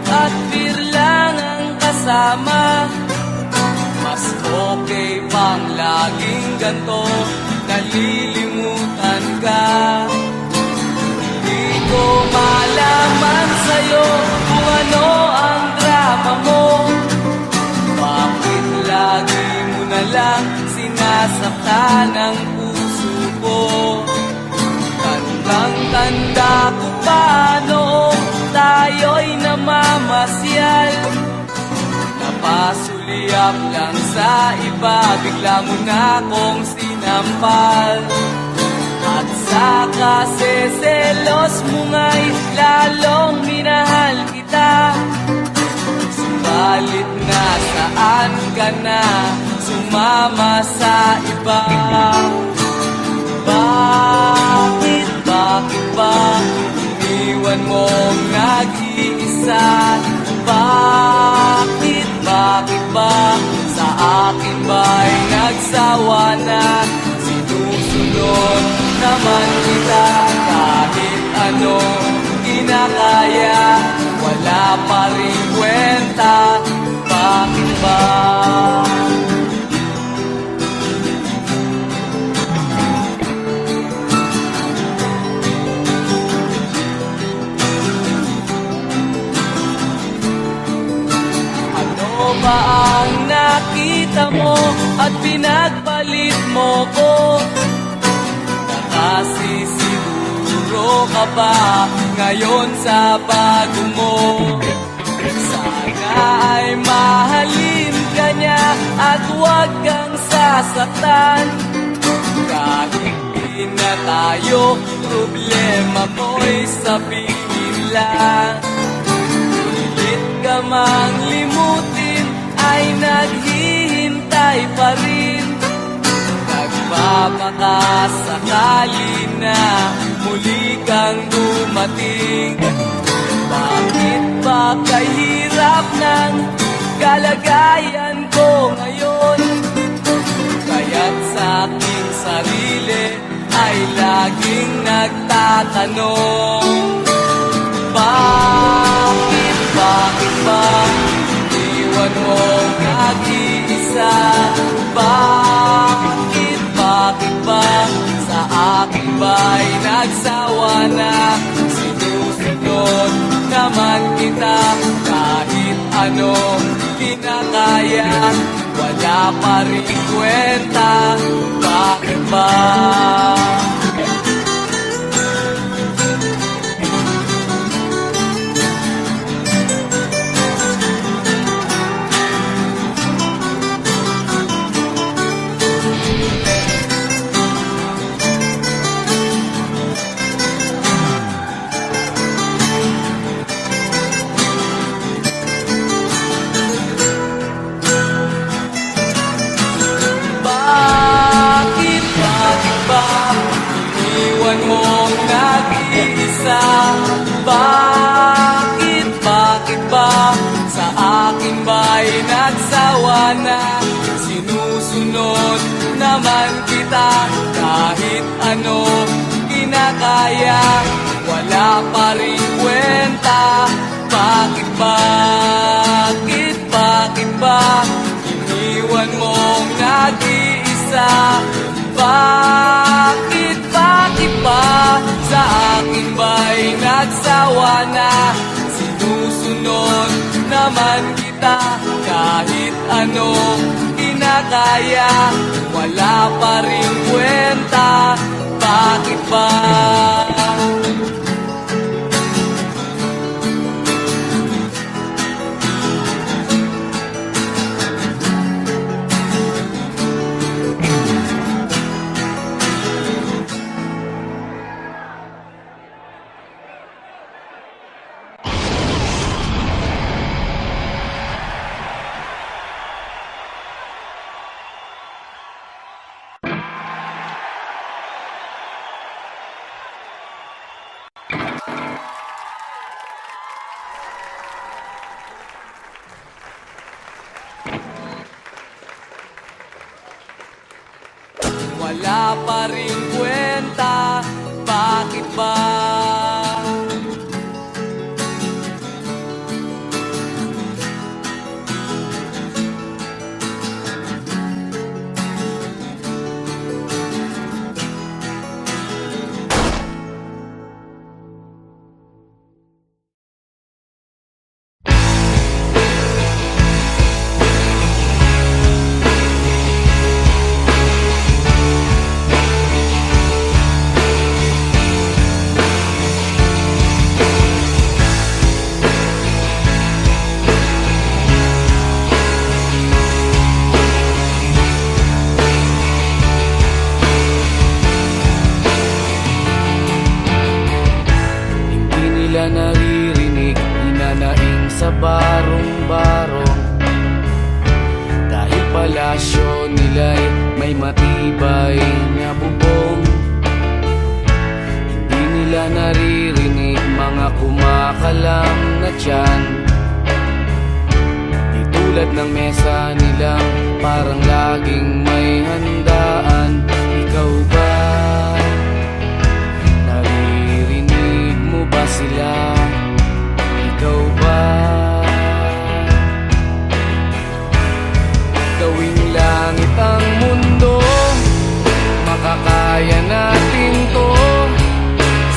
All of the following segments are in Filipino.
at beer lang ang kasama. Mas okay pang laging ganto, nalilimutan ka. Di ko malaman sa'yo kung ano ang drama mo. Bakit lagi mo na lang sinasaktan ang puso ko? Tandang-tanda ko pa noong tayo'y namamasyal. Napasulyap lang sa iba, bigla mo na akong sinampal. At sa kaseselos mo nga'y lalong minahal kita. Subalit nasaan ka na, sumama sa iba. Bakit ba iniwan mong nag-iisa? Bakit ba sa akin ba'y nagsawa na? Sinusunod naman kita kahit ano kinakaya, wala pa rin kwenta. Bakit ba? Ba ang nakita mo at pinagpalit mo ko? Nakasisiguro ka ba ngayon sa bago mo? Sana ay mahalin ka niya at huwag kang sasaktan. Kahit di na tayo, problema mo'y sabihin lang. Pilit ka mang limutin ay naghihintay pa rin. Nagpapakasakali na muli kang dumating. Bakit ba kahirap ng kalagayan ko ngayon? Kaya't sa aking sarili ay laging nagtatanong. Bakit ba iniwan mong nag-iisa? Bakit ba sa akin ba'y nagsawa na? Sinusunod naman kita kahit ano kinakaya, wala pa rin kwenta. Bakit ba? Iniwan mong nag-iisa? Bakit ba sa akin ba'y nagsawa na? Sinusunod naman kita kahit ano kinakaya, wala pa rin kwenta. Bakit ba iniwan mong nag-iisa? Bakit ba sa akin ba'y nagsawa na? Sinusunod naman kita kahit ano kinakaya, wala pa rin kwenta. Bakit ba? Wala pa rin kwenta. Bakit ba? relasyon nila'y may matibay na bubong. Hindi nila naririnig mga kumakalam na tiyan. Di tulad ng mesa nilang parang laging may handaan. Ikaw ba? Naririnig mo ba sila? Ikaw ba? Gawing langit ang mundo, makakaya natin to.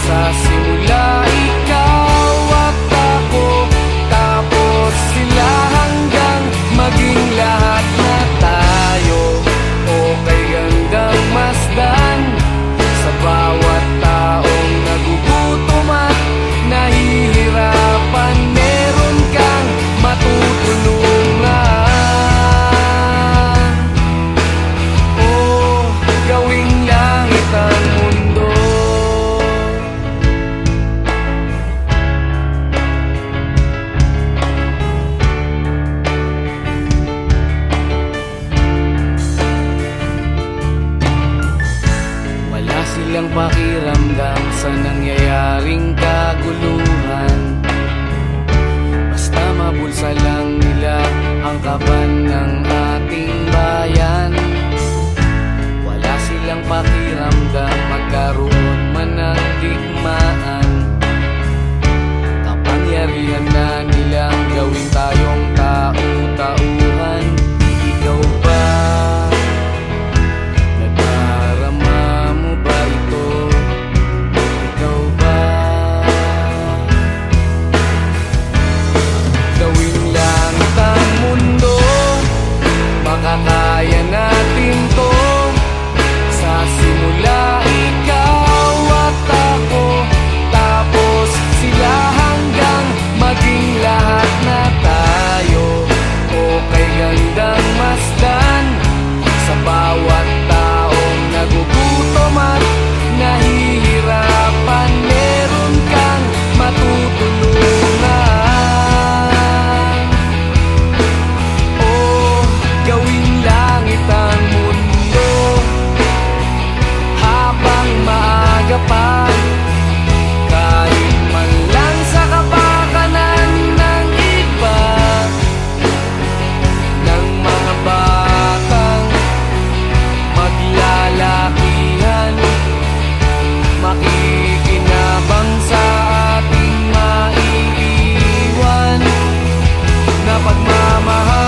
Sa simula ikaw at ako, tapos sila hanggang maging lahat na tayo. Okay hanggang masdan sa bawat taong nagugutom at nahihirapan. Meron kang matutulungan. Gawing langit ang mundo. Wala silang pakiramdam sa nangyayaring kaguluhan. Basta mabulsa lang nila ang kaban ng ating bayan. Wala silang pakiramdam magkaroon man ng digmaan. Kapangyarihan na nilang gawin tayong tau-tauhan. Ikaw ba? Nagdarama mo ba ito? Ikaw ba? Gawing langit ang mundo, makakaya natin to. Sa simula ikaw at ako, tapos sila hanggang maging lahat na tayo. Okay hanggang masdan sa bawat taong nagugutom at nahihirapan. Meron kang matutulungan. Gawing langit ang mundo habang maaga pa. Kahit man lang sa kapakanan ng iba, ng mga batang maglalakihan, makikinabang sa ating maiiwan na pagmamahalan.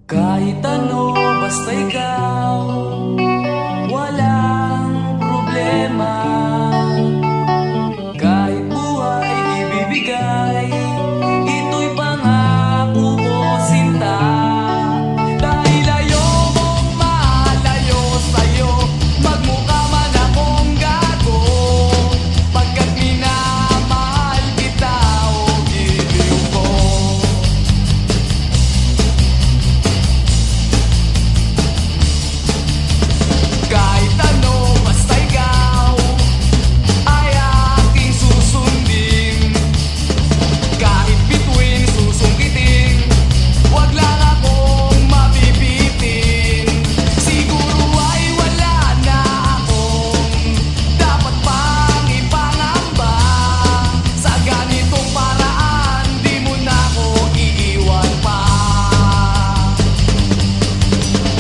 Kahit ano, basta ikaw, walang problema. Kahit buhay ibibigay, ito'y pangako ko, sinta. Dahil ayokong malayo sa'yo, magmukha man akong gago, pagkat minamahal kita, o giliw ko. Kahit ano, basta ikaw ay aking susundin. Kahit bituin, susungkitin, wag lang akong mabibitin. Siguro ay wala na akong dapat pang ipangamba. Sa ganitong paraan, di mo na ako iiwan pa.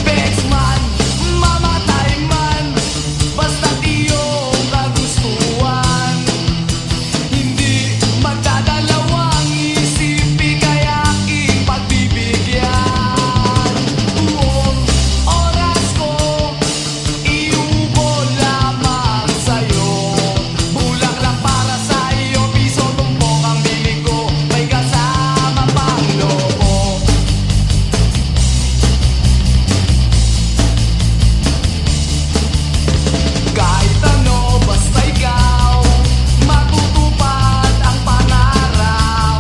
Bexman, mamatay man, basta't iyong kagustuhan. Hindi magdadalawang isip, ika'y aking pagbibigyan. Buong oras ko, iubol lamang sa'yo. Bulaklak para sa iyo, piso tumpok ang bibig ko, may kasama pang lobo. Kahit ano, basta ikaw, matutupad ang pangarap.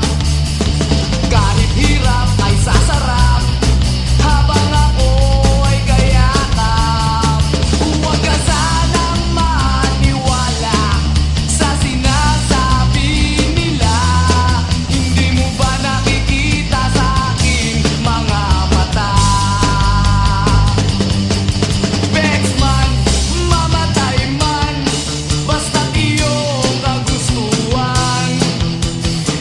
Kahit hirap ay sasarap, habang ako ay kayakap. Huwag ka sanang maniwala sa sinasabi nila. Hindi mo ba nakikita sa aking mga mata? Bexman, mamatay man, basta't iyong kagustuhan.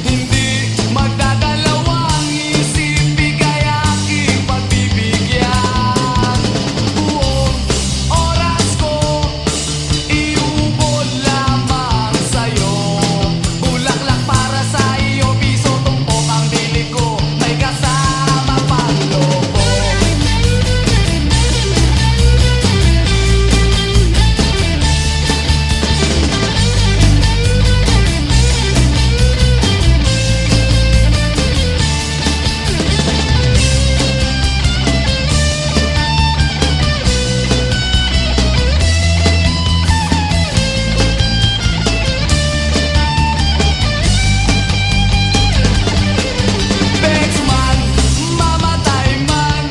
Hindi magdadalawang isip, ika'y aking pagbibigyan. Buong oras ko, iubol lamang sa'yo. Bulaklak para sa iyo, piso tumpok ang bili ko, may kasama pang lobo. Bexman, mamatay man,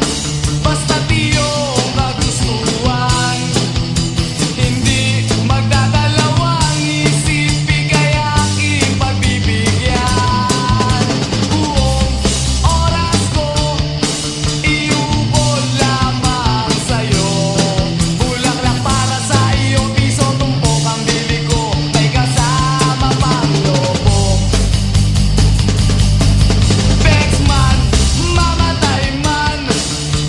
basta't iyong kagustuhan. Hindi magdadalawang isip, ika'y aking pagbibigyan. Buong oras ko, iubol lamang sa'yo. Bulaklak para sa iyo, piso tumpok ang bili ko, may kasama pang lobo. Bexman, mamatay man,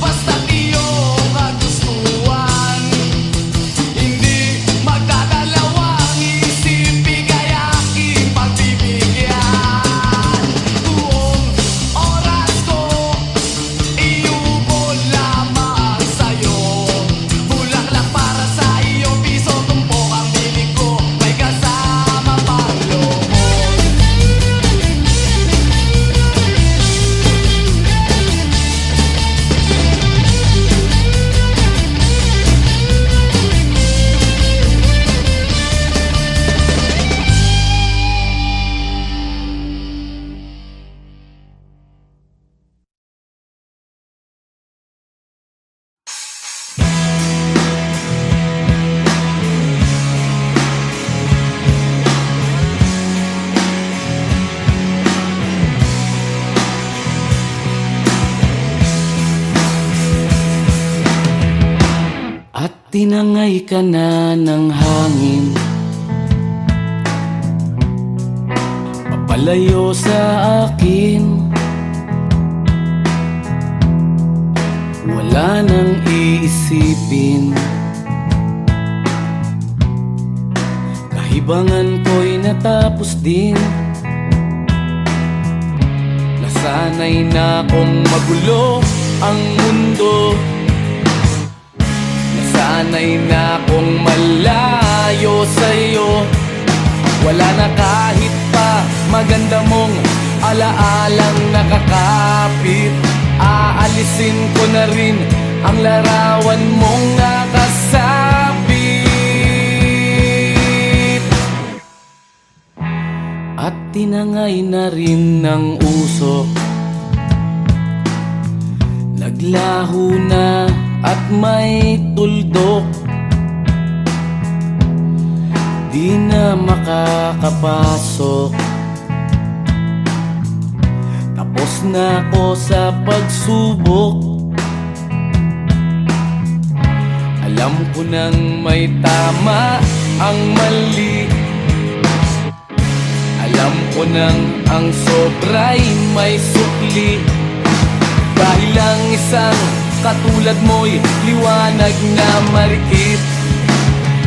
basta't iyong kagustuhan. Hindi magdadalawang isip, ika'y aking pagbibigyan. Buong oras ko, iubol lamang sa'yo. Bulaklak para sa iyo, piso tumpok ang bili ko, may kasama pang lobo. At tinangay ka na ng hangin, papalayo sa akin. Wala nang iisipin, kahibangan ko'y natapos din. Nasanay na akong magulo ang mundo. Nasanay na akong malayo sa'yo. Wala na kahit pa maganda mong alaalang nakakapit. Aalisin ko na rin ang larawan mong nakasabit. At tinangay na rin ng usok, naglaho na at may tuldok. Di na makakapasok. Tapos na ako sa pagsubok. Alam ko nang may tama ang mali. Alam ko nang ang sobra'y may sukli. Dahil lang isang katulad mo'y liwanag na marikit.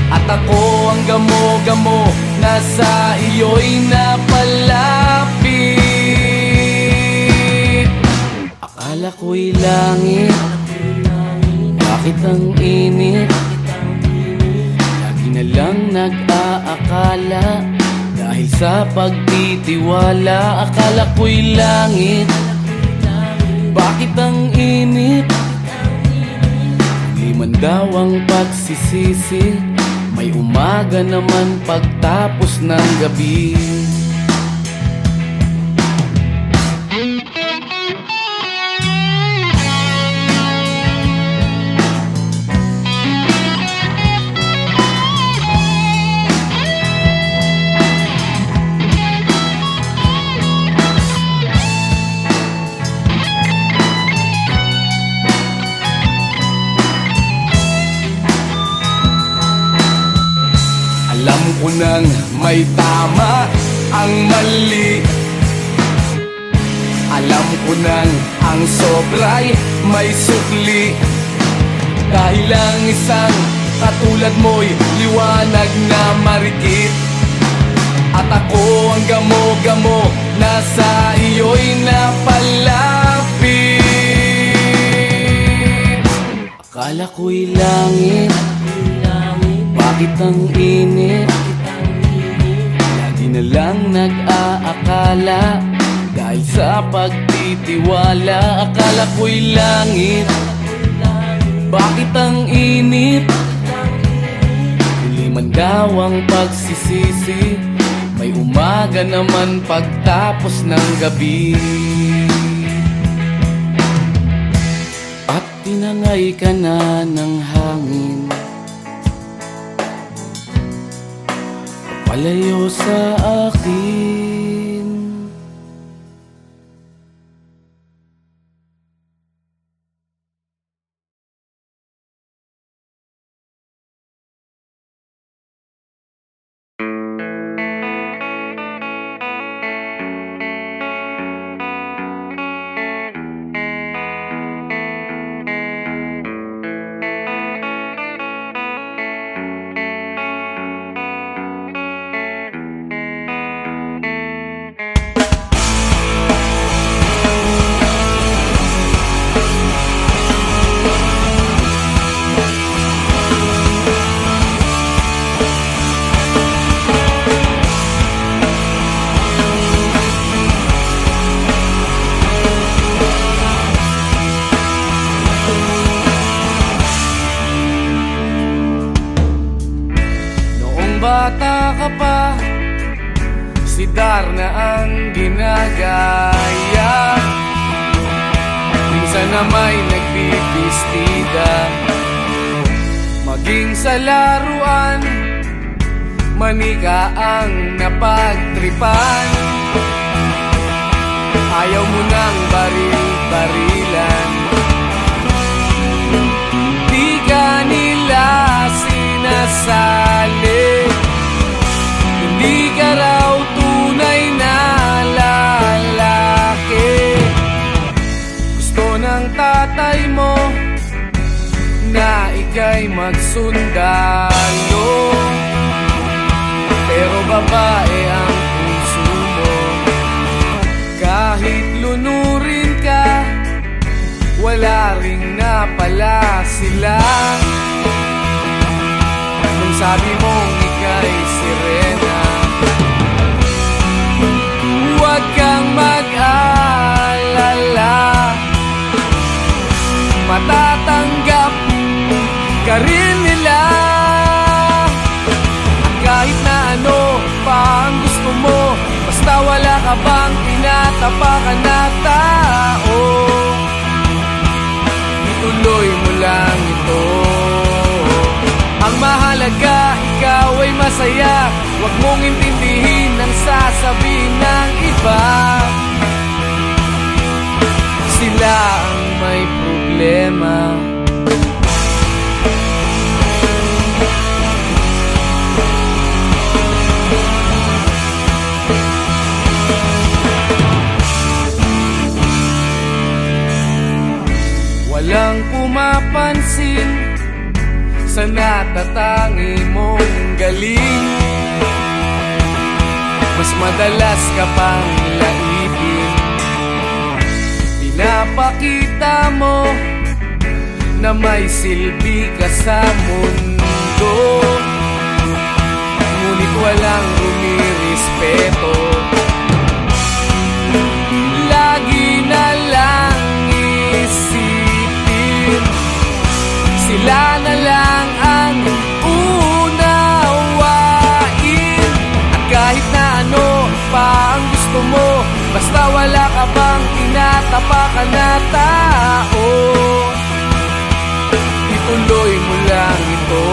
At ako ang gamo-gamo na sa iyo'y napalapit. Akala ko'y langit, bakit ang init? Lagi na lang nag-aakala, dahil sa pagtitiwala. Akala ko'y langit, bakit ang init? Di man daw ang pagsisisi, may umaga naman pagtapos ng gabi. Alam ko nang may tama ang mali. Alam ko nang ang sobra'y may sukli. Dahil lang isang katulad mo'y liwanag na marikit. At ako ang gamo-gamo na sa iyo'y napalapit. Akala ko'y langit, bakit ang init? Lagi na lang nag-aakala, dahil sa pagtitiwala. Akala ko'y langit, bakit ang init? Huli man daw ang pagsisisi, may umaga naman pagtapos ng gabi. At tinangay ka na ng hangin, palayo sa akin. Bata ka pa, si Darna ang ginagaya. Minsan na may nagbibistida, maging sa laruan, manika ang napagtripan. Ayaw mo nang baril-barilan, di ka nila sinasali. Hindi ka raw tunay na lalaki. Gusto ng tatay mo na ika'y magsundalo, pero babae ang puso mo. Kahit lunurin ka, wala pala sila nung sabi mong ika'y sirena. Huwag kang mag-alala, matatanggap ka rin nila. At kahit na ano pa ang gusto mo, basta wala ka bang tinatapakan na tao, ituloy mo lang ito. Ang mahalaga, ikaw ay masaya. Huwag mong intindihin ang sasabihin ng iba. Sila ang may problema. Walang pumapansin sa natatangi mong galing. Mas madalas ka pang laipin. Pinapakita mo na may silbi ka sa mundo, ngunit walang rumirespeto. Lagi na lang isipin, sila na lang ang unawain. At kahit na ano pa ang gusto mo, basta wala ka bang tinatapakan na tao, ituloy mo lang ito.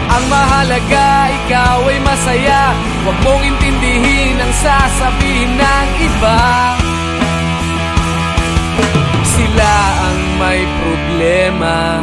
Ang mahalaga, ikaw ay masaya. Huwag mong intindihin ang sasabihin ng iba. Sila ang may problema.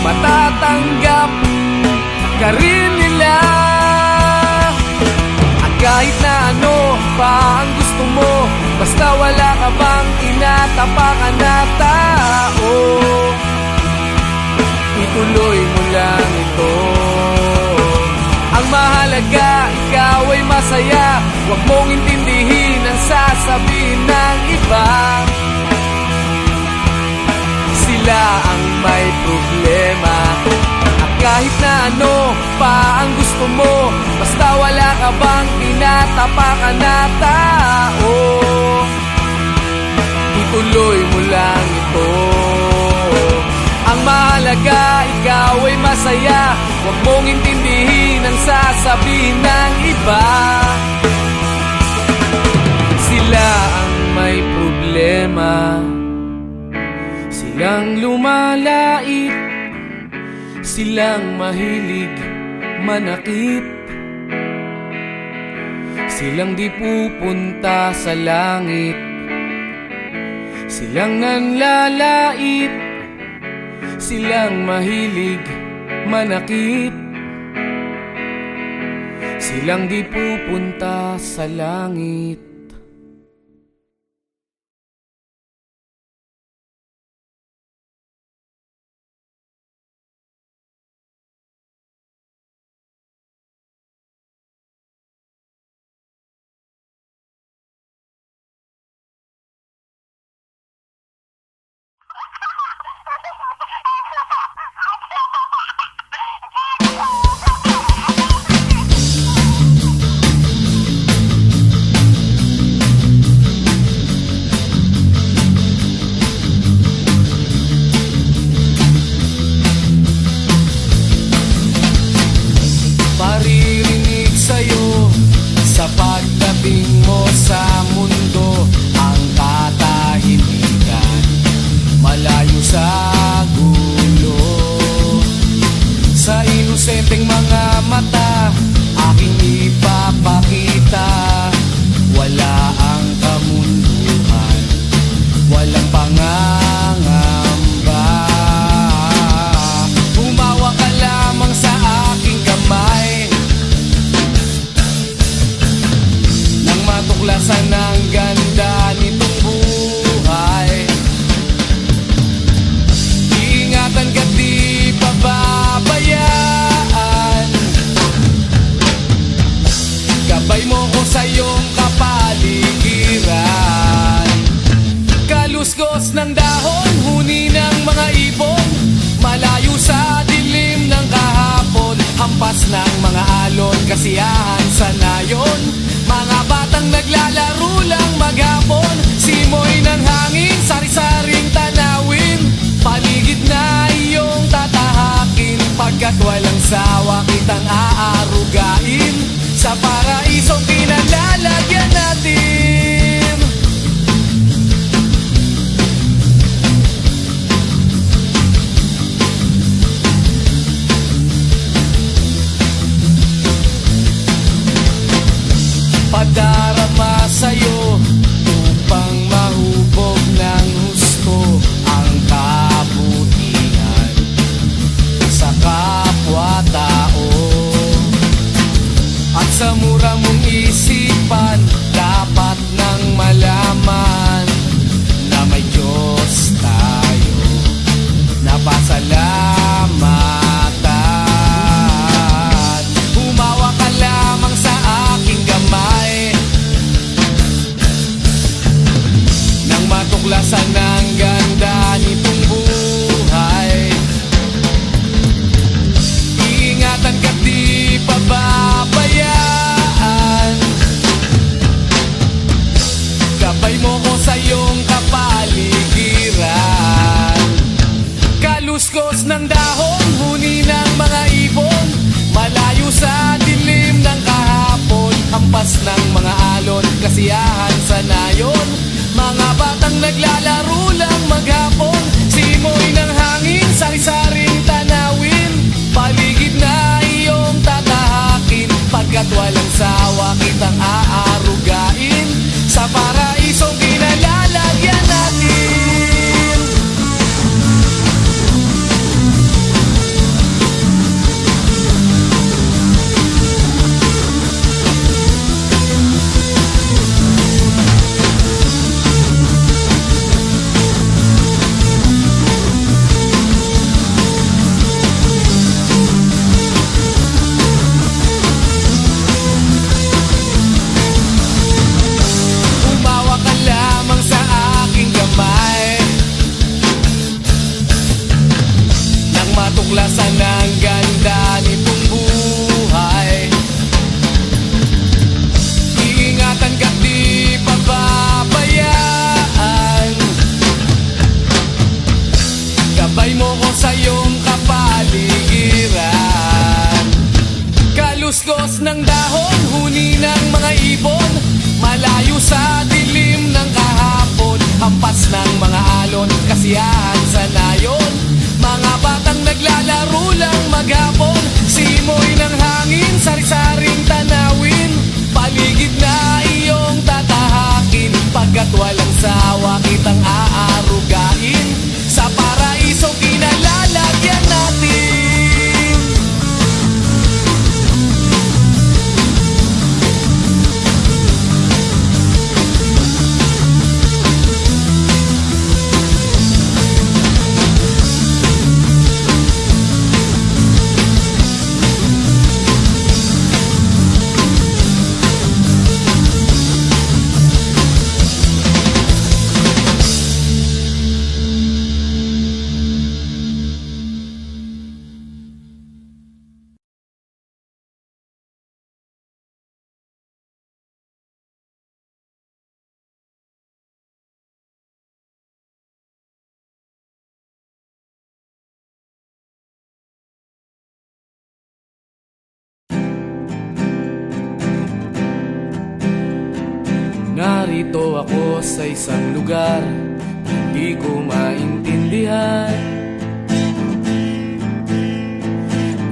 Matatanggap ka rin nila. At kahit na ano pa ang gusto mo, basta wala ka bang tinatapakan na tao, ituloy mo lang ito. Ang mahalaga, ikaw ay masaya. Huwag mong intindihin ang sasabihin ng iba. Sila ang may problema. At kahit na ano pa ang gusto mo, basta wala ka bang tinatapakan na tao, ituloy mo lang ito. Ang mahalaga, ikaw ay masaya. Huwag mong intindihin ang sasabihin ng iba. Sila ang may problema. Silang lumalait, silang mahilig manakit, silang di pupunta sa langit, silang nanlalait, silang mahilig manakit, silang di pupunta sa langit. Kaluskos ng dahon, huni ng mga ibon, malayo sa dilim ng kahapon. Hampas ng mga alon, kasiyahan sa nayon, mga batang naglalaro lang maghapon. Simoy ng hangin, sari-saring tanawin, paligid na iyong tatahakin. Pagkat walang sawa kitang aarugain, sa paraisong pinalalagyan natin. Padarama sa'yo upang mahubog ng husto ang kabutihan sa kapwa-tao. At sa mura mong isipan, dapat nang malaman na may Diyos tayo na pasalamatan. Humawa ka lamang sa aking gamay nang matuklasan ng ganda nitong buhay. Iingatan ka't di pababayaan, gabay mo ko sa iyong kapaligiran. Kaluskos ng dahon, huni ng mga ibon, malayo sa dilim ng kahapon. Hampas ng mga alon, kasiyahan sa nayon, mga batang naglalaro lang maghapon. Simoy ng hangin, sari-saring tanawin, paligid na iyong tatahakin. Pagkat walang sawa kitang aarugain, sa paraisong pinalalagyan natin. Matuklasan ng ganda nitong buhay. Iingatan ka't di pababayaan, gabay mo ko sa iyong kapaligiran. Kaluskos ng dahon, huni ng mga ibon, malayo sa dilim ng kahapon. Hampas ng mga alon, kasiyahan sa nayon, mga batang naglalaro lang maghapon. Simoy ng hangin, sari-saring tanawin, paligid na iyong tatahakin. Pagkat walang sawa kitang aarugain, sa paraisong pinalalagyan natin. Narito ako sa isang lugar hindi ko maintindihan,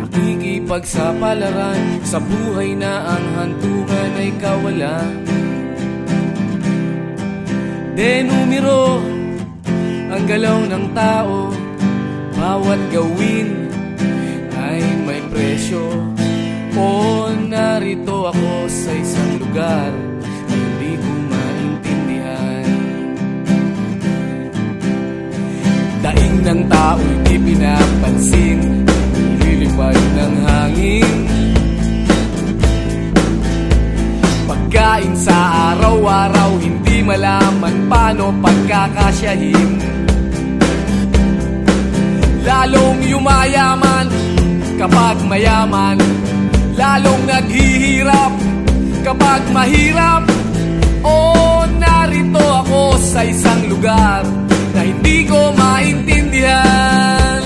nakikipagsapalaran sa buhay na ang hantungan ay kawalan. Denumero ang galaw ng tao, bawat gawin ay may presyo. O narito ako sa isang lugar hindi ko maintindihan. Daing ng tao'y di pinapansin, lilipad ng hangin. Pagkain sa araw-araw hindi malaman paano pagkakasyahin. Lalong yumayaman kapag mayaman, lalong naghihirap kapag mahirap. O narito ako sa isang lugar na hindi ko maintindihan.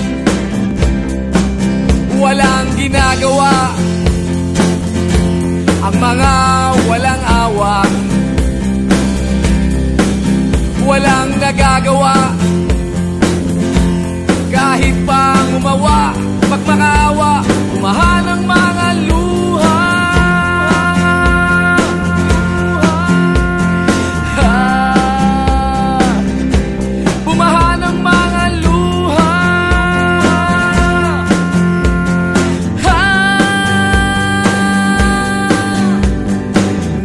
Walang ginagawa ang mga walang awa, walang nagagawa kahit pang umawa, magmakaawa, umahan ang mga luha. Bumahan ang mga luha.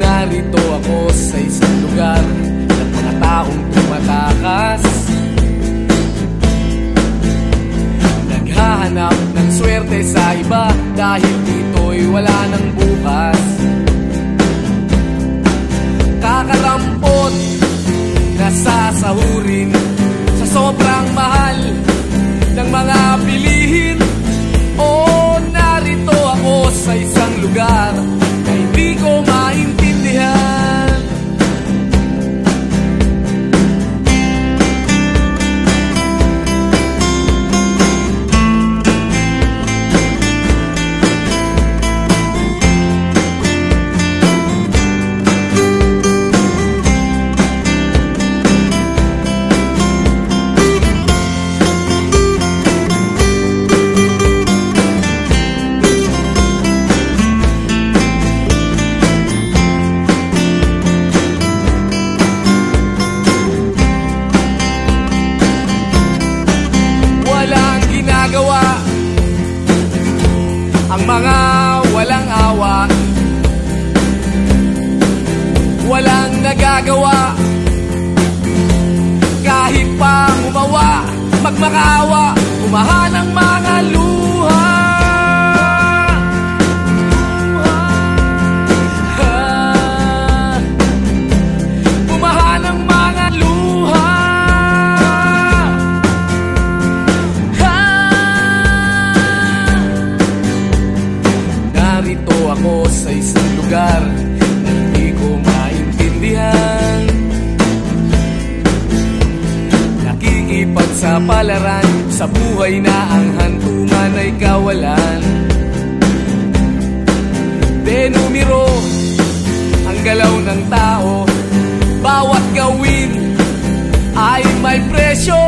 Narito ako sa isang lugar ng mga taong tumatakas, naghahanap ng swerte sa iba dahil dito'y wala ng bukas. Kakarampot na sasahurin sa sobrang mahal ng mga bilihin. O narito ako sa isang lugar na hindi ko maintindihan. Ang mga walang awa, walang nagagawa kahit pang umawa, magmakaawa, umahan ang mga luha. Umahan ang mga luha. Narito ako sa isang lugar na hindi ko maintindihan. Nakikipagsapalaran sa buhay na ang hantungan ay kawalan. Denumero ang galaw ng tao, bawat gawin ay may presyo.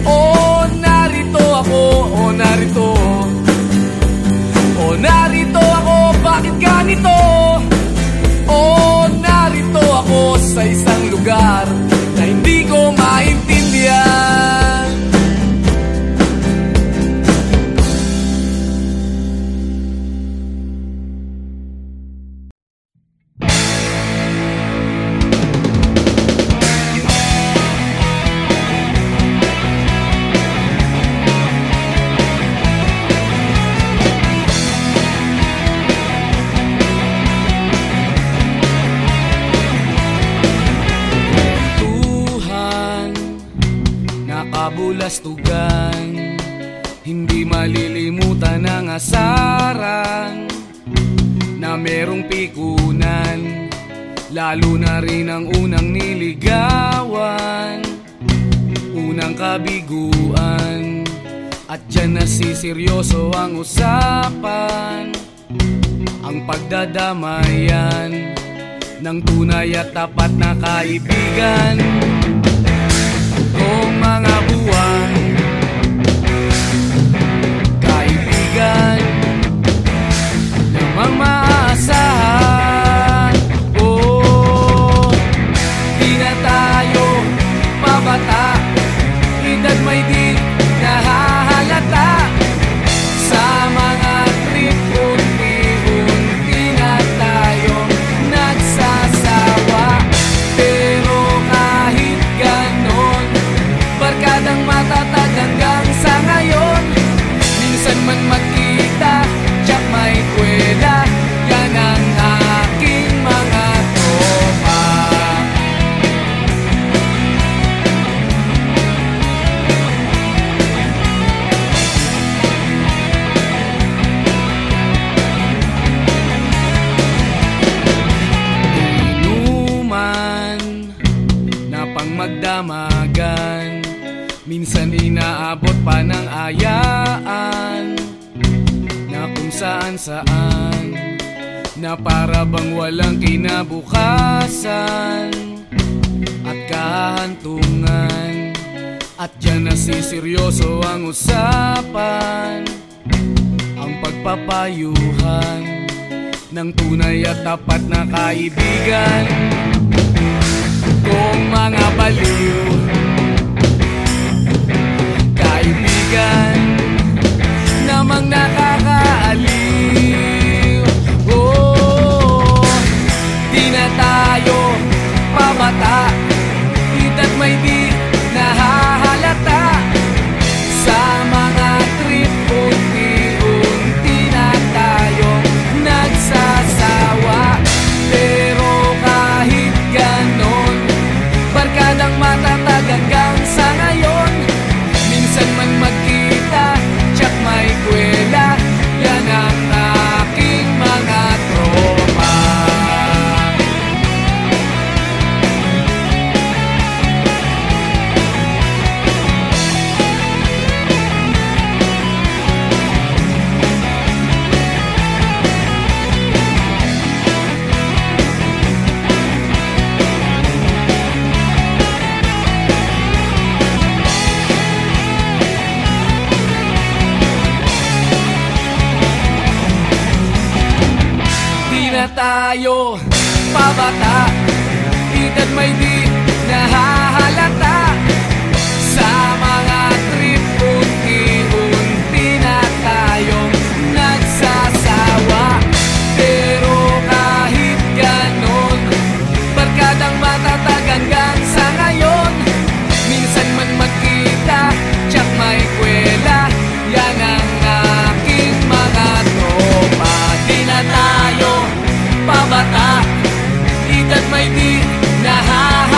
O narito ako, o narito, o narito ako, bakit ganito? O narito ako sa isang lugar na hindi ko maintindihan. Kabulastugan, hindi malilimutan ang asaran na merong pikunan, lalo na rin ang unang niligawan, unang kabiguan. At dyan nasiseryoso ang usapan, ang pagdadamayan ng tunay at tapat na kaibigan. Kung mga buwan, kaibigan, namang maaasahan. Oh, di na tayo mabata, edad may di nahahalata. Sa mga trip, unti-unti na tayong nagsasawa. Pero kahit ganon, barkadang matatag hanggang sa ngayon. Minsan man magkita, tsak may kwela, yan ang aking mga tropa. magdamagan. Minsan inaabot pa ng ayaan na kung saan-saan, na para bang walang kinabukasan at kahantungan. At dyan nasiseryoso ang usapan, ang pagpapayuhan ng tunay at tapat na kaibigan. Kung mga baliw, kaibigan namang nakakaaliw. Oh, di na tayo pabata, ita't may di nahahalata. Sa mga trip, unti-unti na tayong nagsasawa. Pero kahit ganon, barkadang matatag hanggang sa ngayon. Minsan man magkita, tsak may kwela, yan ang aking mga tropa. Tayo pabata, ita't may di nahahalata. Sa mga trip, unti-unti na tayong nagsasawa. Pero kahit ganon, barkadang matatag hanggang sa ngayon. Minsan man magkita, tsak may kwela, yan ang aking mga tropa. Di na tayo pabata, ita't may di nahahalata.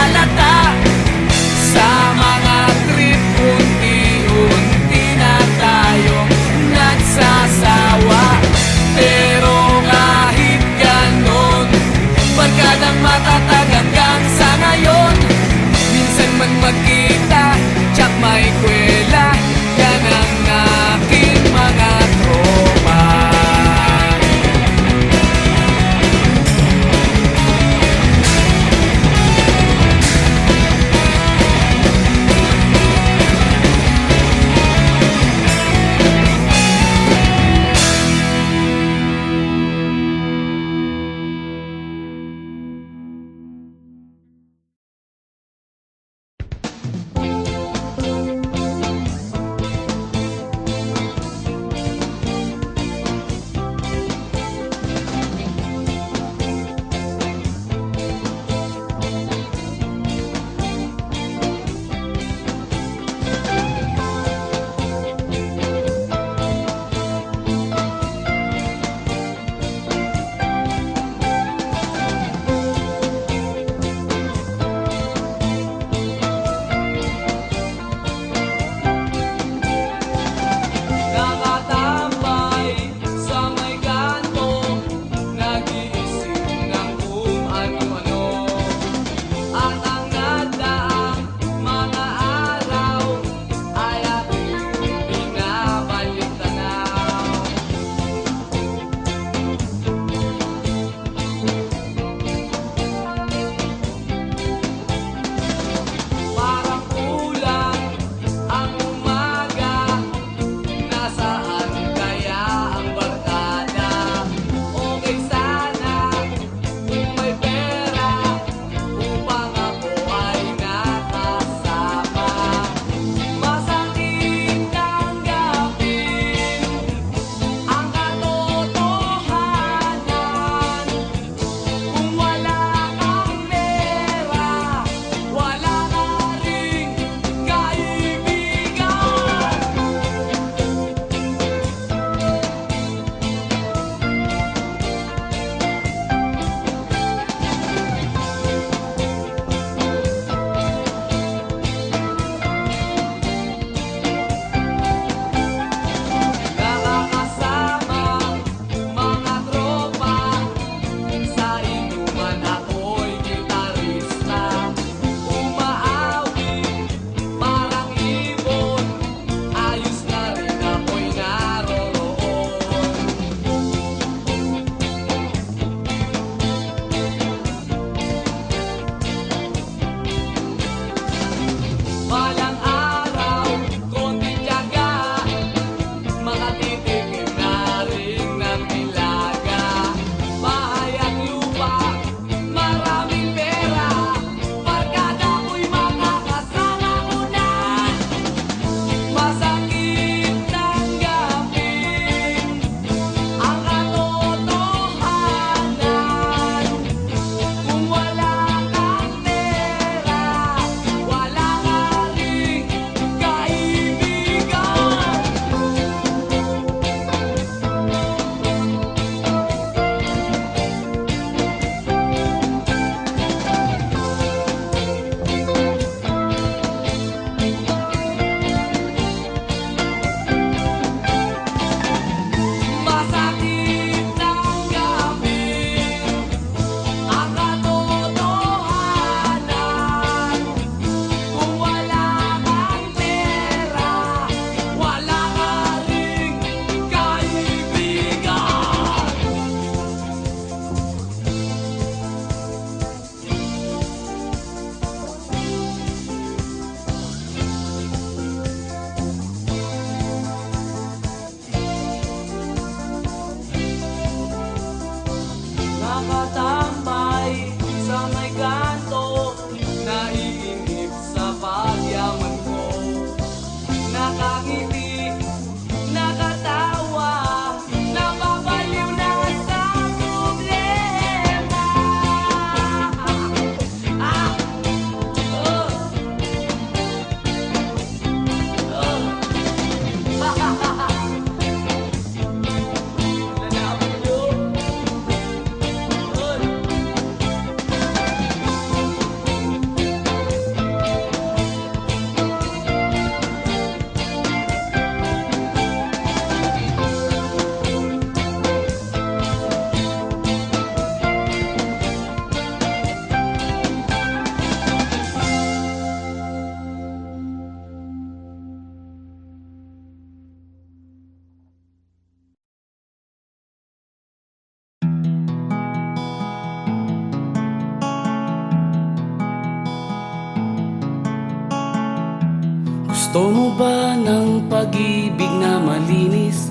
Gusto mo ba ng pag-ibig na malinis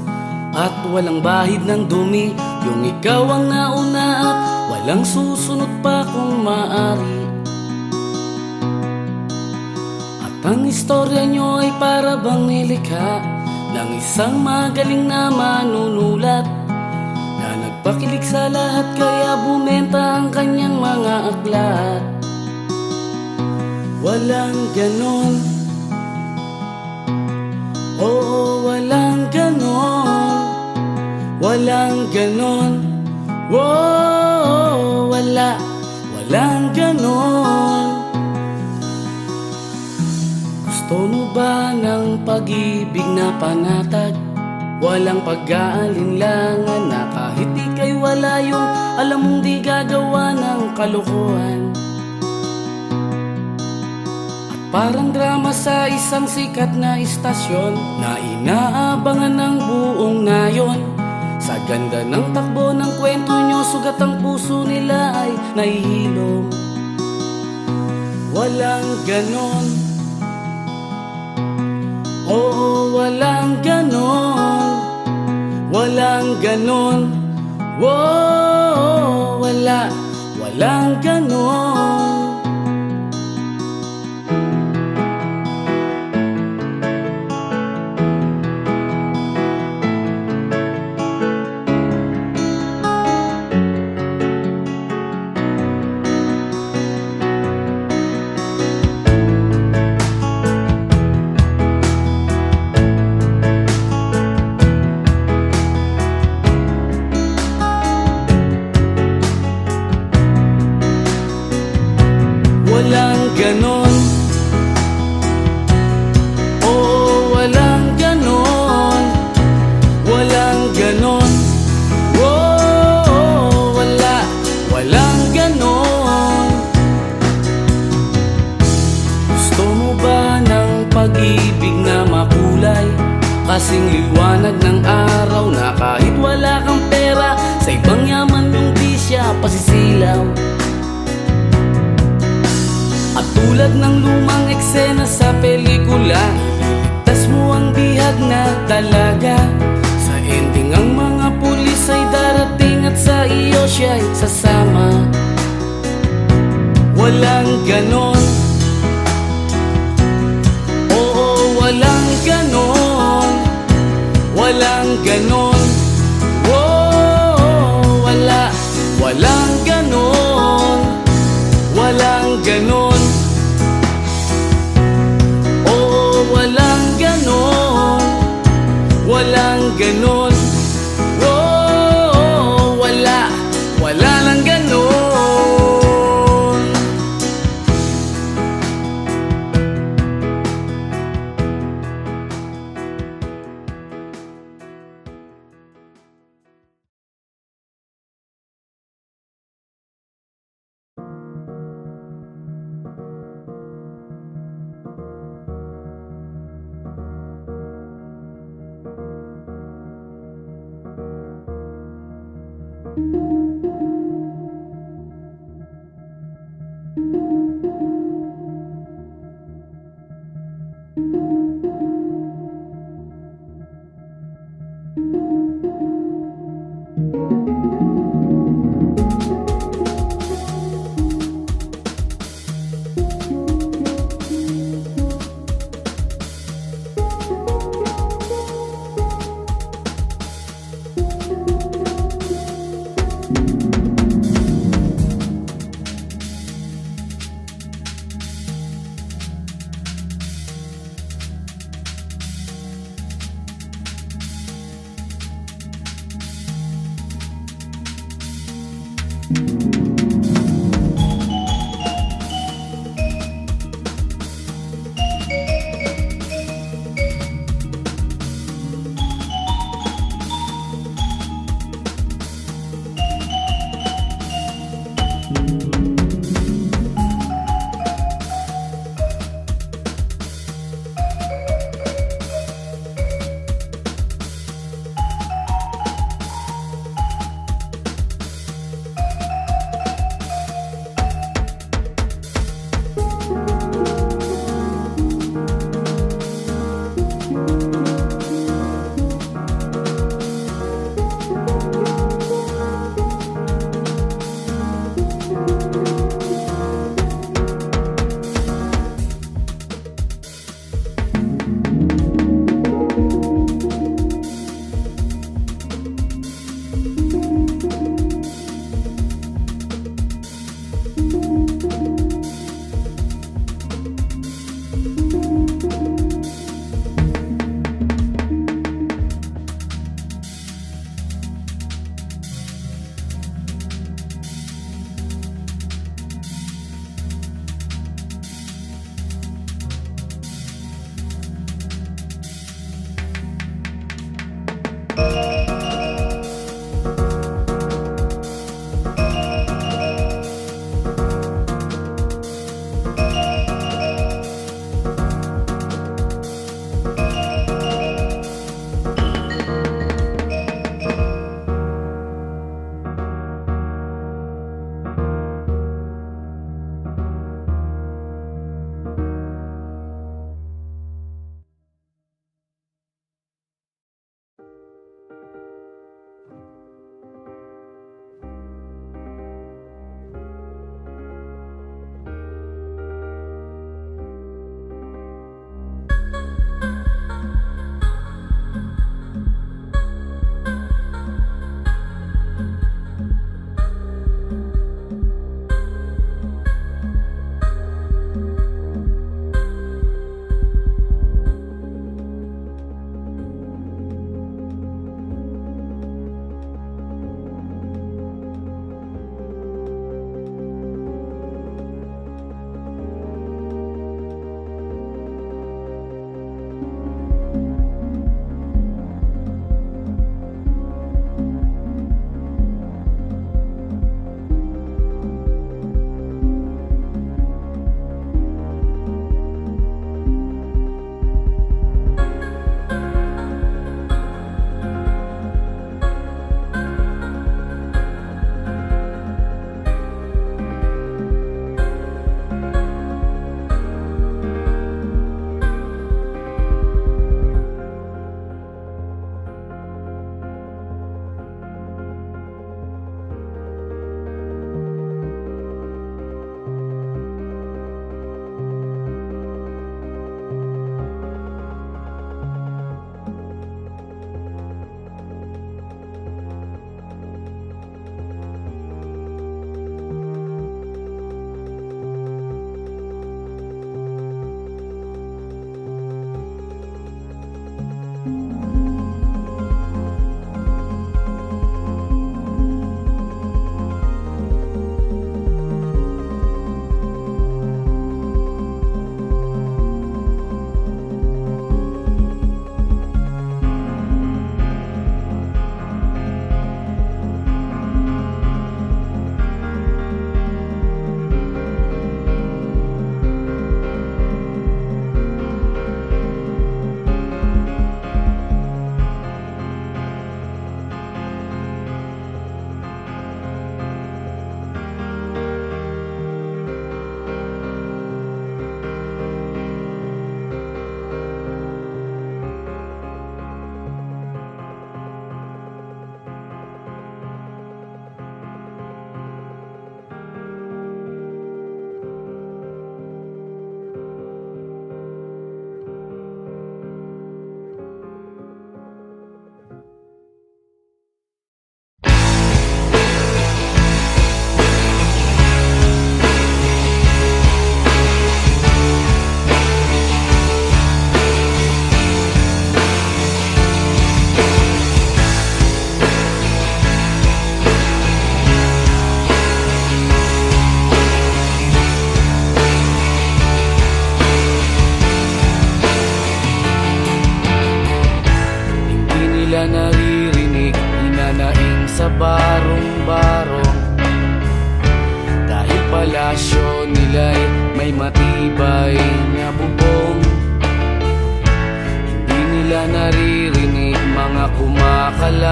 at walang bahid ng dumi? Yung ikaw ang nauna at walang susunod pa kung maaari. At ang istorya nyo ay para bang nilikha ng isang magaling na manunulat na nagpakilig sa lahat kaya bumenta ang kanyang mga aklat. Walang ganon, oo, walang ganon, walang ganon, wow, walang ganon. Gusto mo ba ng pag-ibig na panatag? Walang pag-aalinlangan na kahit ika'y wala yung alam mong di gagawa ng kalokohan. Parang drama sa isang sikat na istasyon na inaabangan ng buong nayon. Sa ganda ng takbo ng kwento nyo, sugat ang puso nila ay nahihilom. Walang ganon, oo, walang ganon, walang ganon, wow, walang ganon. Walang ganon, oo, walang ganon, walang ganon, oh, walang ganon. Gusto mo ba ng pag-ibig na makulay? Kasing liwanag ng araw na kahit wala kang pera, sa ibang yaman yung di siya pasisilaw. At tulad ng lumang eksena sa pelikula, iligtas mo ang bihag na dalaga. Sa ending ang mga pulis ay darating at sa iyo siya'y sasama. Walang ganon, oo, walang ganon, walang ganon, oh, walang ganon, walang ganon, oo, walang ganon, walang ganon, oh, wala lang ganon.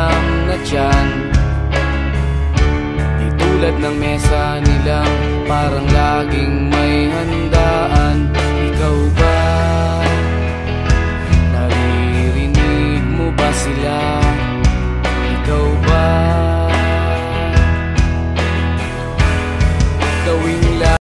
alam na tiyan. Di tulad ng mesa nilang parang laging may